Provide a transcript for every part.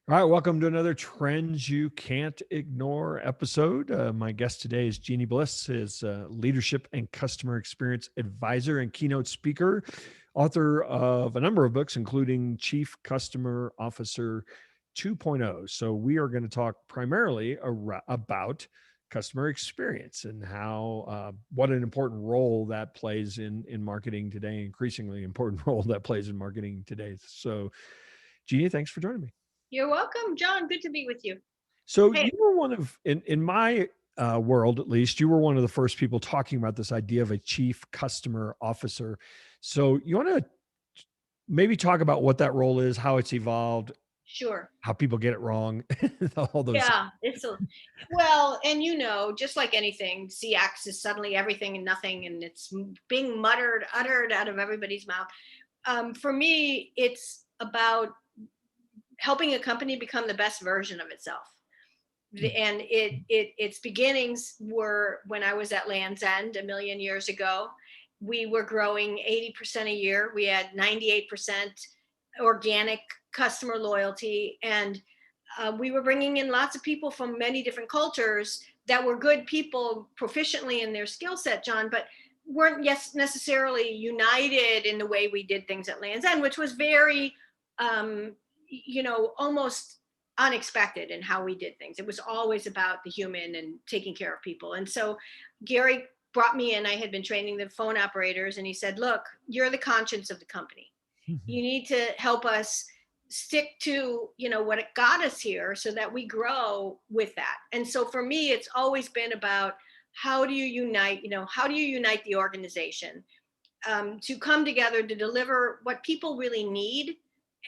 All right, welcome to another Trends You Can't Ignore episode. My guest today is Jeanne Bliss, is leadership and customer experience advisor and keynote speaker, author of a number of books, including Chief Customer Officer 2.0. So we are going to talk primarily about customer experience and how what an important role that plays in marketing today, increasingly important role that plays in marketing today. So, Jeanne, thanks for joining me. You're welcome, John. Good to be with you. So Hey, you were one of, in my world at least, you were one of the first people talking about this idea of a chief customer officer. So you want to maybe talk about what that role is, how it's evolved, sure. how people get it wrong, all those things. Yeah, it's a well, and just like anything, CX is suddenly everything and nothing, and it's being uttered out of everybody's mouth. For me, it's about helping a company become the best version of itself. And its beginnings were when I was at Land's End a million years ago. We were growing 80% a year. We had 98% organic customer loyalty, and we were bringing in lots of people from many different cultures that were good people proficiently in their skill set, John, but weren't yes necessarily united in the way we did things at Land's End, which was very almost unexpected in how we did things. It was always about the human and taking care of people. And so Gary brought me in. I had been training the phone operators, and he said, "Look, you're the conscience of the company. Mhm. You need to help us stick to what it got us here so that we grow with that." And so for me, it's always been about how do you unite the organization to come together to deliver what people really need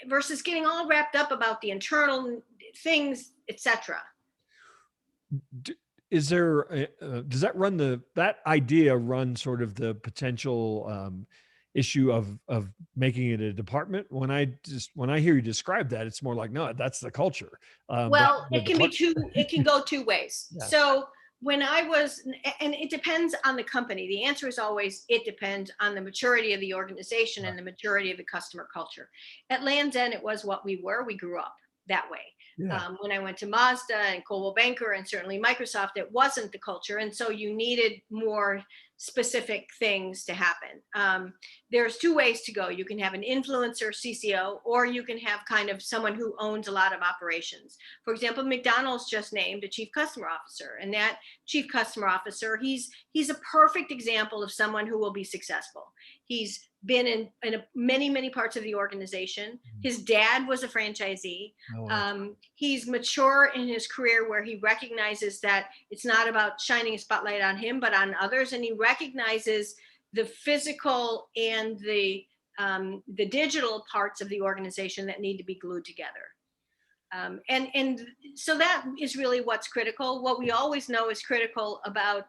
versus getting all wrapped up about the internal things, etc. D- Is there, does that run that idea run sort of the potential issue of making it a department? When I hear you describe that, it's more like, no, that's the culture. Well, The department. it can go two ways. Yeah. So when I was, and it depends on the company. The answer is always it depends on the maturity of the organization Right. and the maturity of the customer culture. At Land's End, it was what we were. We grew up that way. Yeah. When I went to Mazda and Coldwell Banker and certainly Microsoft, it wasn't the culture, and so you needed more specific things to happen. There's two ways to go. You can have an influencer CCO, or you can have kind of someone who owns a lot of operations. For example, McDonald's just named a chief customer officer, and that chief customer officer, he's a perfect example of someone who will be successful. He's been in many parts of the organization. Mhm. His dad was a franchisee. Oh, wow. He's mature in his career where he recognizes that it's not about shining a spotlight on him but on others, and he recognizes the physical and the digital parts of the organization that need to be glued together. And so that is really what's critical. What we always know is critical about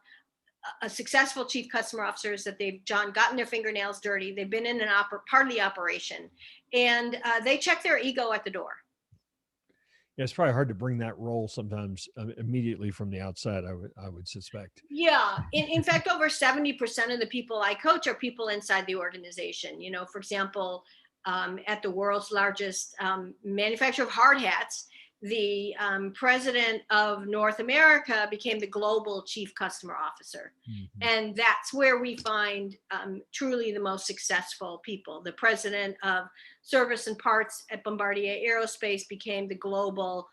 a successful chief customer officer is that they've, John, gotten their fingernails dirty. They've been in part of the operation, and they check their ego at the door. Yeah, it's probably hard to bring that role sometimes immediately from the outside. I would suspect. Yeah. In fact, over 70% of the people I coach are people inside the organization. For example, at the world's largest manufacturer of hard hats, the president of North America became the global chief customer officer. Mhm. And that's where we find truly the most successful people. The president of service and parts at Bombardier Aerospace became the global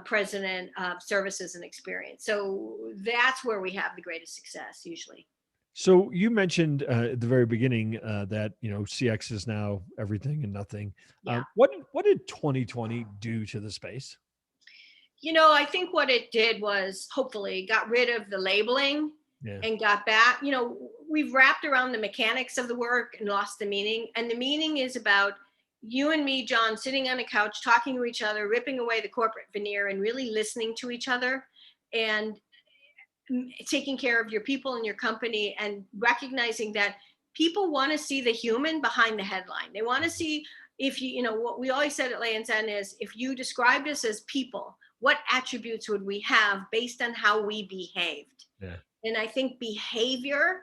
president of services and experience. So that's where we have the greatest success usually. So you mentioned at the very beginning that CX is now everything and nothing. Yeah. What did 2020 do to the space? I think what it did was hopefully got rid of the labeling Yeah. and got back. We've wrapped around the mechanics of the work and lost the meaning. And the meaning is about you and me, John, sitting on a couch, talking to each other, ripping away the corporate veneer and really listening to each other and taking care of your people and your company and recognizing that people want to see the human behind the headline. They want to see if what we always said at Land's End is if you described us as people, what attributes would we have based on how we behaved? Yeah. And I think behavior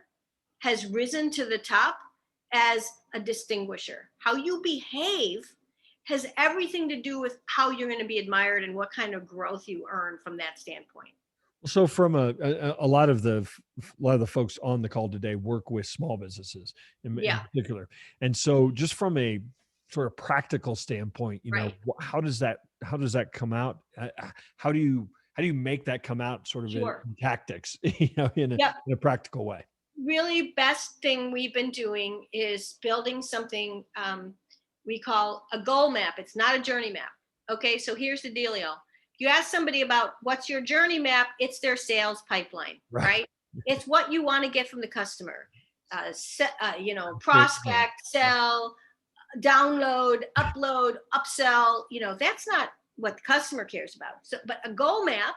has risen to the top as a distinguisher. How you behave has everything to do with how you're going to be admired and what kind of growth you earn from that standpoint. So from a lot of the folks on the call today work with small businesses in Yeah, particular, and so just from a sort of practical standpoint, right. how does that come out? How do you make that come out sort of in Sure. tactics, in a Yep. in a practical way? Really best thing we've been doing is building something we call a goal map. It's not a journey map. Okay, so here's the dealio. If you ask somebody about what's your journey map, it's their sales pipeline, Right. right? It's what you want to get from the customer. Great example. Prospect, sell, download, upload, upsell. That's not what the customer cares about. So, but a goal map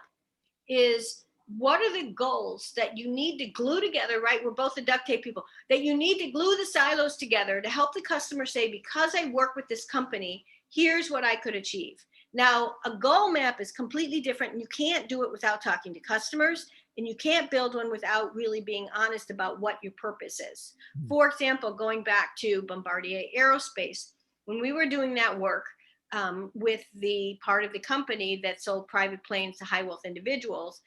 is, what are the goals that you need to glue together, right? We're both the duct tape people, that you need to glue the silos together to help the customer say, because I work with this company, here's what I could achieve. Now, a goal map is completely different, and you can't do it without talking to customers, and you can't build one without really being honest about what your purpose is. Hmm. For example, going back to Bombardier Aerospace, when we were doing that work with the part of the company that sold private planes to high wealth individuals,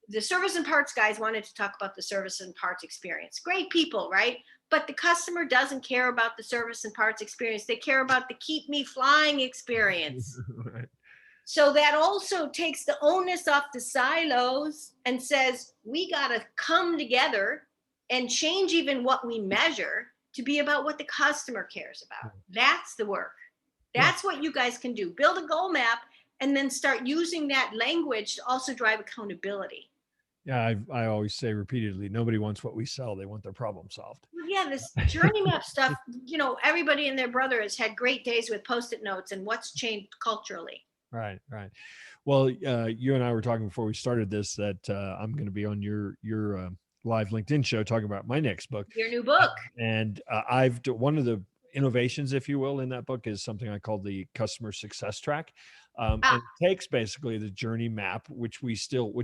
the service and parts guys wanted to talk about the service and parts experience. Great people, right? But the customer doesn't care about the service and parts experience. They care about the keep me flying experience. Right. So that also takes the onus off the silos and says, we got to come together and change even what we measure to be about what the customer cares about. That's the work. Yeah. That's what you guys can do. Build a goal map and then start using that language to also drive accountability. Yeah, I always say repeatedly, nobody wants what we sell; they want their problem solved. Well, yeah, this journey map stuff, everybody and their brother has had great days with post-it notes and what's changed culturally. Right, right. Well, you and I were talking before we started this that I'm going to be on your live LinkedIn show talking about my next book, Your new book. and one of the innovations, if you will, in that book is something I call the customer success track. Ah, And it takes basically the journey map, which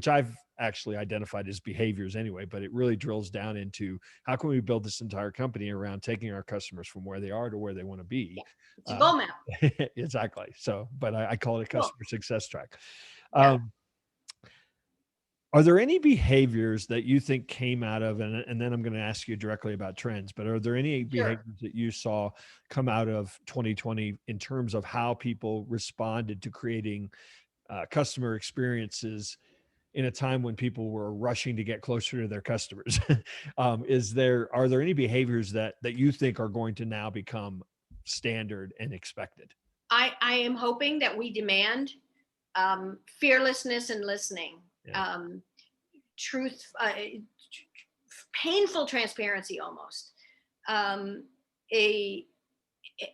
I've actually identified as behaviors anyway, but it really drills down into how can we build this entire company around taking our customers from where they are to where they want to be. yeah, it's a Uh, goal map. exactly. So, but I call it a Cool. customer success track. Yeah, Um, are there any behaviors that you think came out of, and then I'm going to ask you directly about trends, but are there any sure. behaviors that you saw come out of 2020 in terms of how people responded to creating customer experiences in a time when people were rushing to get closer to their customers? Are there any behaviors that you think are going to now become standard and expected? I am hoping that we demand fearlessness and listening, Yeah. um, truth, painful transparency almost, um, a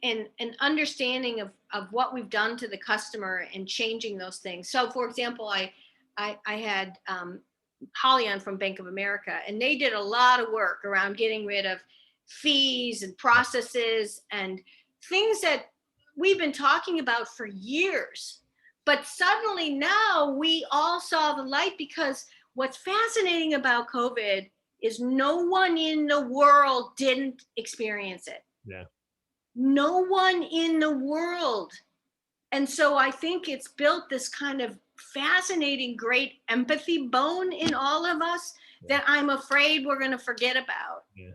an understanding of what we've done to the customer and changing those things. So, for example, I had Holly on from Bank of America, and they did a lot of work around getting rid of fees and processes and things that we've been talking about for years. But suddenly now we all saw the light, because what's fascinating about COVID is no one in the world didn't experience it. Yeah. No one in the world. And so I think it's built this kind of fascinating, great empathy bone in all of us Yeah. that I'm afraid we're going to forget about. Yeah.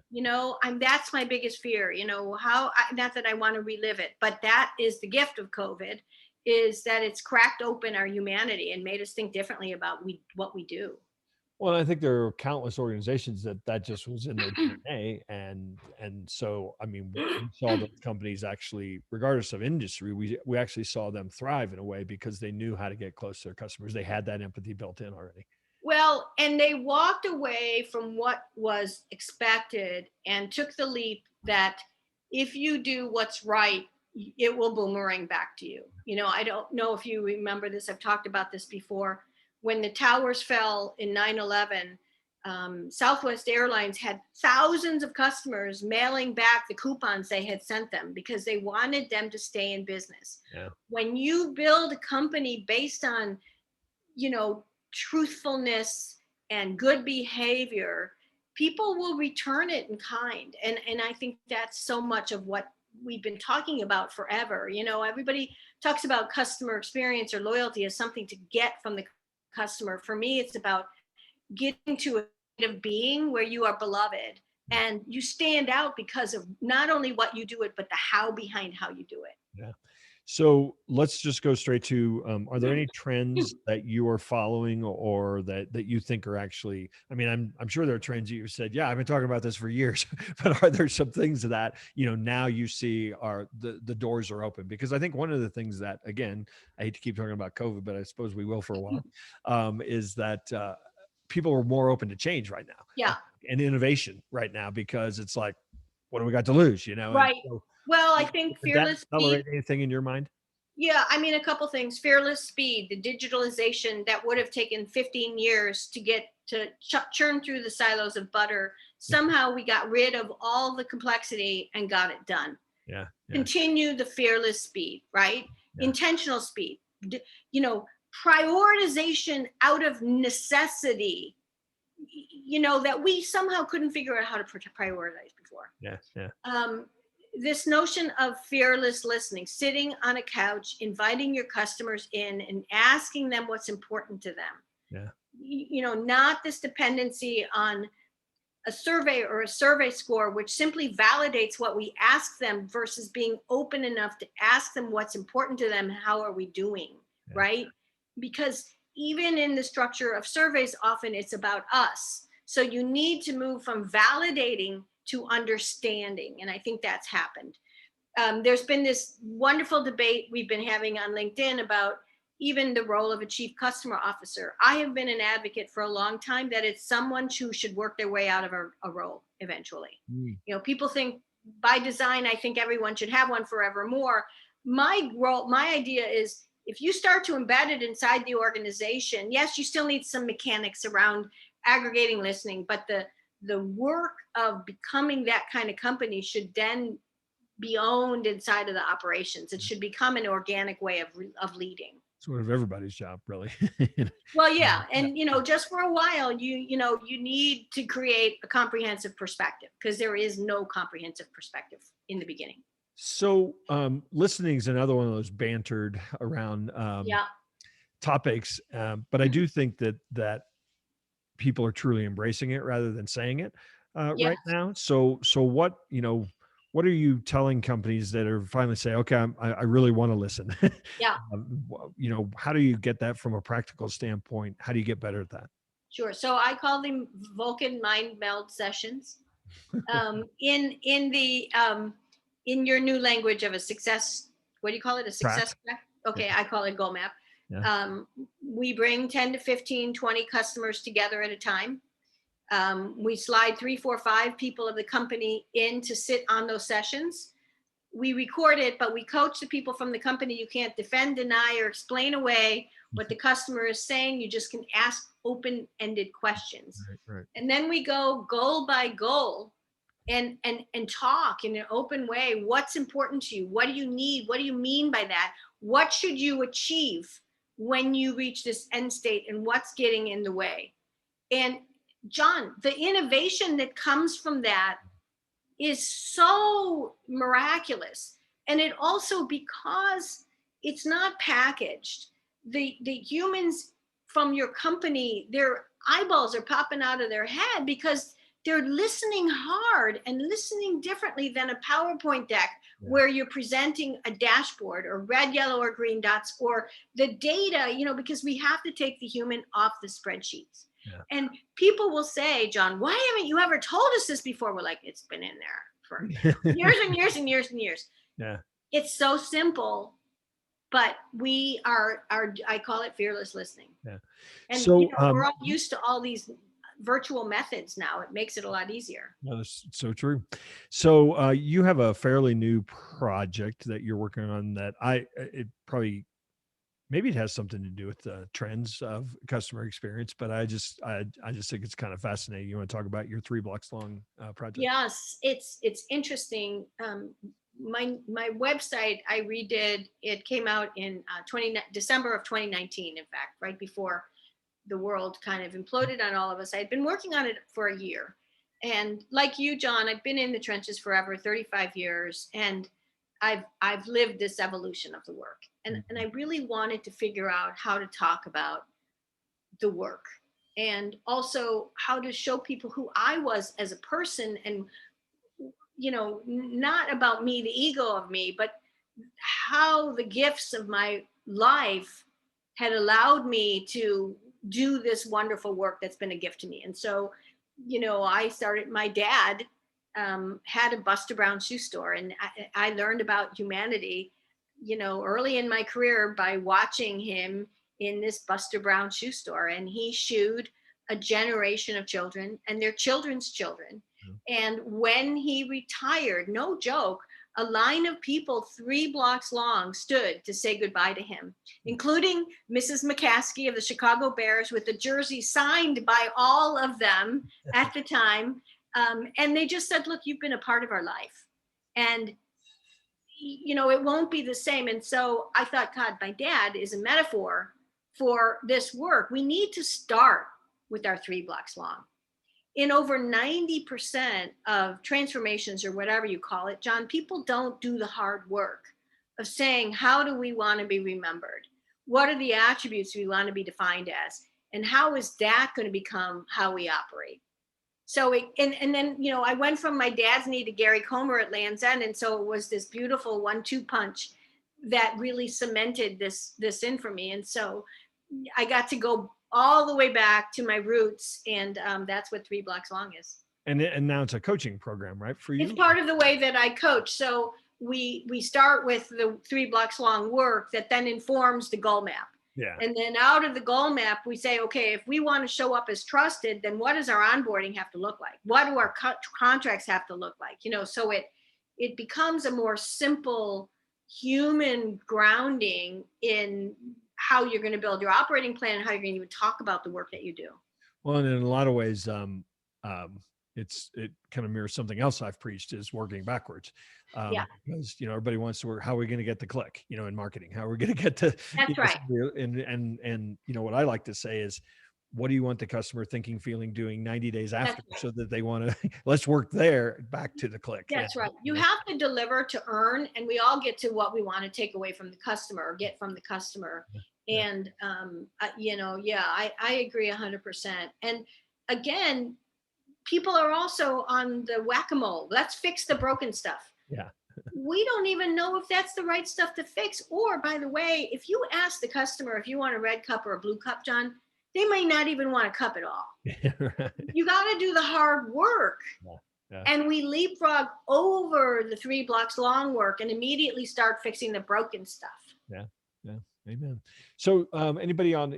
That's my biggest fear. Not that I want to relive it, but that is the gift of COVID, is that it's cracked open our humanity and made us think differently about what we do. Well, I think there are countless organizations that just was in their DNA, and so I mean, we saw those companies actually, regardless of industry, we actually saw them thrive in a way because they knew how to get close to their customers. They had that empathy built in already. Well, and they walked away from what was expected and took the leap that if you do what's right, it will boomerang back to you. I don't know if you remember this. I've talked about this before. When the towers fell in 9/11, Southwest Airlines had thousands of customers mailing back the coupons they had sent them because they wanted them to stay in business. Yeah. When you build a company based on, truthfulness and good behavior, people will return it in kind. And I think that's so much of what we've been talking about forever. Everybody talks about customer experience or loyalty as something to get from the customer. For me, it's about getting to a state of being where you are beloved and you stand out because of not only what you do it, but the how behind how you do it. Yeah. So let's just go straight to, are there any trends that you are following or that you think are actually, I mean, I'm sure there are trends that you said, yeah, I've been talking about this for years, but are there some things that, now you see are the doors are open? Because I think one of the things that, again, I hate to keep talking about COVID, but I suppose we will for a while, is that, people are more open to change right now, Yeah. and innovation right now, because it's like, what do we got to lose, And Right. so, Well, I think did that fearless speed. accelerate anything in your mind? Yeah, I mean, a couple things. Fearless speed, the digitalization that would have taken 15 years to get to churn through the silos of butter. Somehow we got rid of all the complexity and got it done. Yeah, yeah, Continue the fearless speed, right? yeah. Intentional speed, prioritization out of necessity, that we somehow couldn't figure out how to prioritize before. Yeah, yeah. This notion of fearless listening, sitting on a couch, inviting your customers in and asking them what's important to them. Yeah. Not this dependency on a survey or a survey score, which simply validates what we ask them versus being open enough to ask them what's important to them. How are we doing? Yeah. Right? Because even in the structure of surveys, often it's about us. So you need to move from validating to understanding. And I think that's happened. There's been this wonderful debate we've been having on LinkedIn about even the role of a chief customer officer. I have been an advocate for a long time that it's someone who should work their way out of a role eventually. People think by design, I think everyone should have one forevermore. My idea is if you start to embed it inside the organization, yes, you still need some mechanics around aggregating listening, but the work of becoming that kind of company should then be owned inside of the operations. It should become an organic way of leading. Sort of everybody's job, really. Well, yeah. And, just for a while, you need to create a comprehensive perspective because there is no comprehensive perspective in the beginning. So, listening is another one of those bantered around Yeah. topics. But I do think that people are truly embracing it rather than saying it Yes. right now. So what are you telling companies that are finally say, okay, I really want to listen? Yeah. How do you get that from a practical standpoint? How do you get better at that? Sure. So I call them Vulcan mind meld sessions. In your new language of a success, what do you call it? A success track? Okay, yeah. I call it goal map. Yeah. We bring 10 to 15, 20 customers together at a time. We slide 3, 4, 5 people of the company in to sit on those sessions. We record it, but we coach the people from the company. You can't defend, deny, or explain away what the customer is saying. You just can ask open-ended questions. Right. And then we go goal by goal and talk in an open way. What's important to you? What do you need? What do you mean by that? What should you achieve when you reach this end state, and what's getting in the way? And John, the innovation that comes from that is so miraculous. And it also, because it's not packaged, the humans from your company, their eyeballs are popping out of their head because they're listening hard and listening differently than a PowerPoint deck. Yeah. Where you're presenting a dashboard or red, yellow, or green dots, or the data, because we have to take the human off the spreadsheets. Yeah. And people will say, John, why haven't you ever told us this before? We're like, it's been in there for years and years and years and years. Yeah. It's so simple, but we are I call it fearless listening. Yeah. And so we're all used to all these virtual methods now. It makes it a lot easier. No, that's so true. So you have a fairly new project that you're working on that maybe it has something to do with the trends of customer experience, but I just think it's kind of fascinating. You want to talk about your 3 blocks long project? Yes, it's interesting. My website, I redid. It came out in December of 2019. In fact, right before the world kind of imploded on all of us. I had been working on it for a year, and like you, John, I've been in the trenches forever, 35 years, and I've lived this evolution of the work. And I really wanted to figure out how to talk about the work, and also how to show people who I was as a person, and not about me, the ego of me, but how the gifts of my life had allowed me to do this wonderful work that's been a gift to me. And so, I started, my dad had a Buster Brown shoe store, and I learned about humanity, early in my career by watching him in this Buster Brown shoe store. And he shoed a generation of children and their children's children. And when he retired, no joke, a line of people 3 blocks long stood to say goodbye to him, including Mrs. McCaskey of the Chicago Bears, with the jersey signed by all of them at the time. And they just said, look, you've been a part of our life. And, it won't be the same. And so I thought, God, my dad is a metaphor for this work. We need to start with our 3 blocks long. In over 90% of transformations, or whatever you call it, John, people don't do the hard work of saying, how do we want to be remembered? What are the attributes we want to be defined as? And how is that going to become how we operate? So, and then, I went from my dad's knee to Gary Comer at Land's End. And so it was this beautiful 1-2 punch that really cemented this in for me. And so I got to go all the way back to my roots. And that's what 3 blocks long is. And now it's a coaching program, right? For you? It's part of the way that I coach. So we start with the 3 blocks long work that then informs the goal map. Yeah. And then out of the goal map, we say, okay, if we want to show up as trusted, then what does our onboarding have to look like? What do our contracts have to look like? So it becomes a more simple human grounding in how you're going to build your operating plan and how you're going to even talk about the work that you do. Well, and in a lot of ways, it kind of mirrors something else I've preached, is working backwards. Because, everybody wants to work, how are we going to get the click, in marketing? How are we going to get to, that's right. And what I like to say is, what do you want the customer thinking, feeling, doing 90 days after, right, so that they want to, let's work there back to the click. That's right. You have to deliver to earn, and we all get to what we want to take away from the customer or get from the customer. Yeah. And, I agree 100%. And again, people are also on the whack-a-mole. Let's fix the broken stuff. Yeah. We don't even know if that's the right stuff to fix. Or, by the way, if you ask the customer if you want a red cup or a blue cup, John, they may not even want a cup at all. Right. You got to do the hard work. Yeah. And we leapfrog over the 3 blocks long work and immediately start fixing the broken stuff. Yeah. Amen. So anybody on,